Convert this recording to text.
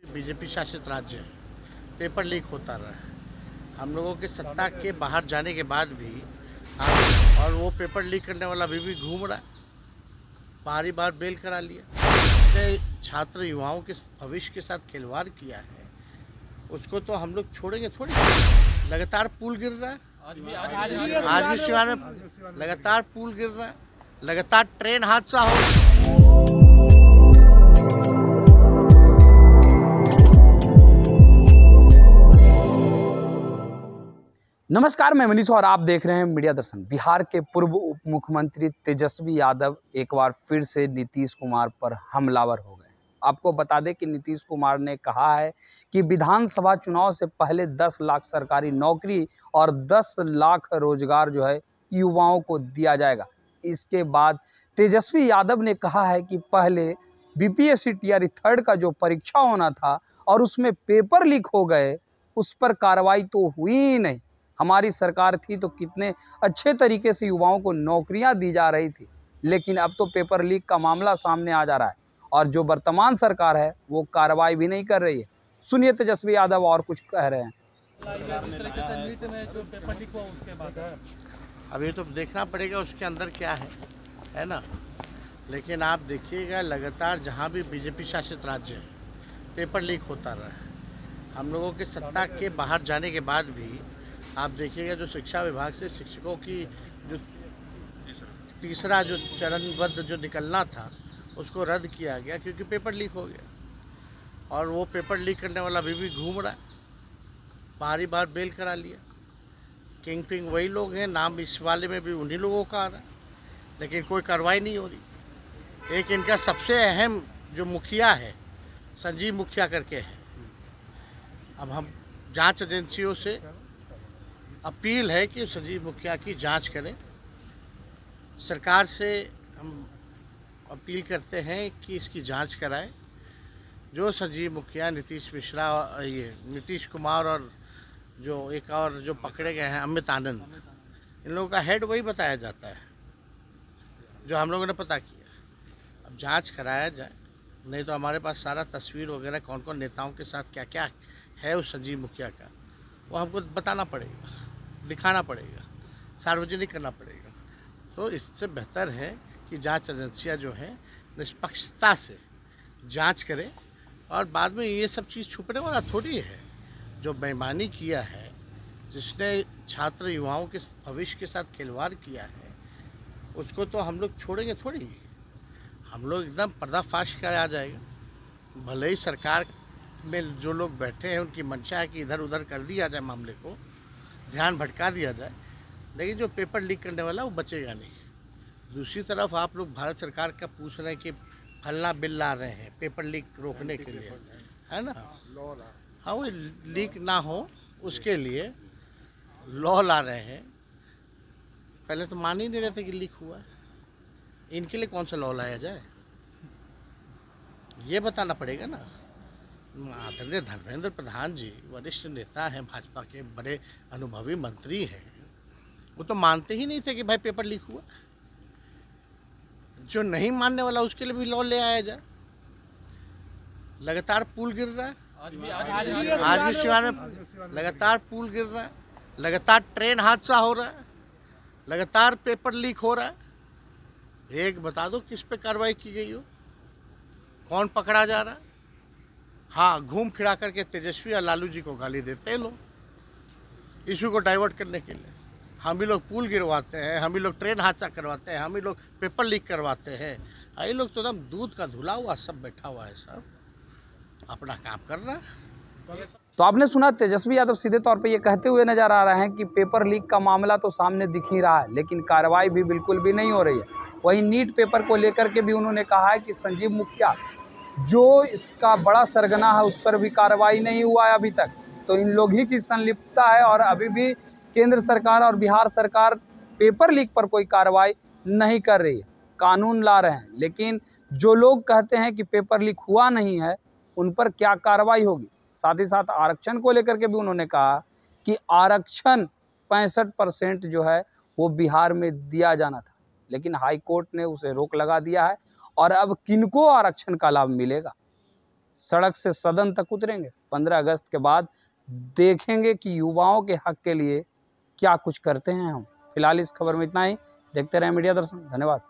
BJP शासित राज्य है, पेपर लीक होता रहा है। हम लोगों के सत्ता के बाहर जाने के बाद भी और वो पेपर लीक करने वाला अभी भी घूम रहा है। बारी बार बेल करा लिया। उसने छात्र युवाओं के भविष्य के साथ खिलवाड़ किया है, उसको तो हम लोग छोड़ेंगे थोड़ी। लगातार पुल गिर रहा है, आज भी सिवान में लगातार पुल गिर रहा है, लगातार ट्रेन हादसा हो रहा है। नमस्कार, मैं मनीष और आप देख रहे हैं मीडिया दर्शन। बिहार के पूर्व उप मुख्यमंत्री तेजस्वी यादव एक बार फिर से नीतीश कुमार पर हमलावर हो गए। आपको बता दें कि नीतीश कुमार ने कहा है कि विधानसभा चुनाव से पहले 10 लाख सरकारी नौकरी और 10 लाख रोजगार जो है युवाओं को दिया जाएगा। इसके बाद तेजस्वी यादव ने कहा है कि पहले बीपीएससी टीआरई 3 का जो परीक्षा होना था और उसमें पेपर लीक हो गए, उस पर कार्रवाई तो हुई ही नहीं। हमारी सरकार थी तो कितने अच्छे तरीके से युवाओं को नौकरियां दी जा रही थी, लेकिन अब तो पेपर लीक का मामला सामने आ जा रहा है और जो वर्तमान सरकार है वो कार्रवाई भी नहीं कर रही है। सुनिए तेजस्वी यादव और कुछ कह रहे हैं। जिस तरीके से नीट में जो पेपर लीक हुआ उसके बाद अभी तो देखना पड़ेगा उसके अंदर क्या है ना। लेकिन आप देखिएगा, लगातार जहाँ भी बीजेपी शासित राज्य है, पेपर लीक होता रहा है। हम लोगों के सत्ता के बाहर जाने के बाद भी आप देखिएगा, जो शिक्षा विभाग से शिक्षकों की जो तीसरा जो चरणबद्ध जो निकलना था उसको रद्द किया गया क्योंकि पेपर लीक हो गया। और वो पेपर लीक करने वाला अभी भी घूम रहा है। बारी बार बेल करा लिया। किंग पिंग वही लोग हैं, नाम इस वाले में भी उन्हीं लोगों का आ रहा है, लेकिन कोई कार्रवाई नहीं हो रही। एक इनका सबसे अहम जो मुखिया है, संजीव मुखिया करके है। अब हम जांच एजेंसियों से अपील है कि संजीव मुखिया की जांच करें। सरकार से हम अपील करते हैं कि इसकी जांच कराएं। जो संजीव मुखिया, नीतीश मिश्रा, ये नीतीश कुमार और जो एक और जो पकड़े गए हैं अमित आनंद, इन लोगों का हेड वही बताया जाता है जो हम लोगों ने पता किया। अब जांच कराया जाए, नहीं तो हमारे पास सारा तस्वीर वगैरह कौन कौन नेताओं के साथ क्या क्या है उस संजीव मुखिया का, वो हमको बताना पड़ेगा, दिखाना पड़ेगा, सार्वजनिक करना पड़ेगा। तो इससे बेहतर है कि जांच एजेंसियां जो है निष्पक्षता से जांच करें और बाद में ये सब चीज़ छुपने वाला थोड़ी है। जो बेईमानी किया है, जिसने छात्र युवाओं के भविष्य के साथ खिलवाड़ किया है, उसको तो हम लोग छोड़ेंगे थोड़ी। हम लोग एकदम पर्दाफाश किया जाएगा। भले ही सरकार में जो लोग बैठे हैं उनकी मंशा है कि इधर उधर कर दिया जाए, मामले को ध्यान भटका दिया जाए, लेकिन जो पेपर लीक करने वाला वो बचेगा नहीं। दूसरी तरफ आप लोग भारत सरकार का पूछ रहे हैं कि फलना बिल ला रहे हैं पेपर लीक रोकने के लिए, है ना। हाँ, वो लीक ना हो उसके लिए लॉ ला रहे हैं। पहले तो मान ही नहीं रहे थे कि लीक हुआ है। इनके लिए कौन सा लॉ लाया जाए, ये बताना पड़ेगा ना। आदरणीय धर्मेंद्र प्रधान जी वरिष्ठ नेता हैं, भाजपा के बड़े अनुभवी मंत्री हैं, वो तो मानते ही नहीं थे कि भाई पेपर लीक हुआ। जो नहीं मानने वाला उसके लिए भी लॉ ले आया जाए। लगातार पुल गिर रहा है, आज भी सिवान में लगातार पुल गिर रहा है, लगातार ट्रेन हादसा हो रहा है, लगातार पेपर लीक हो रहा है। एक बता दो किस पे कार्रवाई की गई हो, कौन पकड़ा जा रहा है। हाँ, घूम फिरा करके तेजस्वी और लालू जी को गाली देते हैं लोग, इशू को डाइवर्ट करने के लिए। हम ही लोग पुल गिरवाते हैं, हम ही लोग ट्रेन हादसा करवाते हैं, हम ही लोग पेपर लीक करवाते हैं। ये लोग तो एकदम दूध का धुला हुआ सब बैठा हुआ है, सब अपना काम कर रहा है। तो आपने सुना, तेजस्वी यादव सीधे तौर पे ये कहते हुए नजर आ रहे हैं कि पेपर लीक का मामला तो सामने दिख ही रहा है, लेकिन कार्रवाई भी बिल्कुल भी नहीं हो रही है। वहीं नीट पेपर को लेकर के भी उन्होंने कहा है कि संजीव मुखिया जो इसका बड़ा सरगना है उस पर भी कार्रवाई नहीं हुआ है अभी तक। तो इन लोग ही की संलिप्तता है और अभी भी केंद्र सरकार और बिहार सरकार पेपर लीक पर कोई कार्रवाई नहीं कर रही है। कानून ला रहे हैं, लेकिन जो लोग कहते हैं कि पेपर लीक हुआ नहीं है उन पर क्या कार्रवाई होगी। साथ ही साथ आरक्षण को लेकर के भी उन्होंने कहा कि आरक्षण 65% जो है वो बिहार में दिया जाना था, लेकिन हाई कोर्ट ने उसे रोक लगा दिया है और अब किनको आरक्षण का लाभ मिलेगा। सड़क से सदन तक उतरेंगे। 15 अगस्त के बाद देखेंगे कि युवाओं के हक के लिए क्या कुछ करते हैं हम। फिलहाल इस खबर में इतना ही। देखते रहें मीडिया दर्शन। धन्यवाद।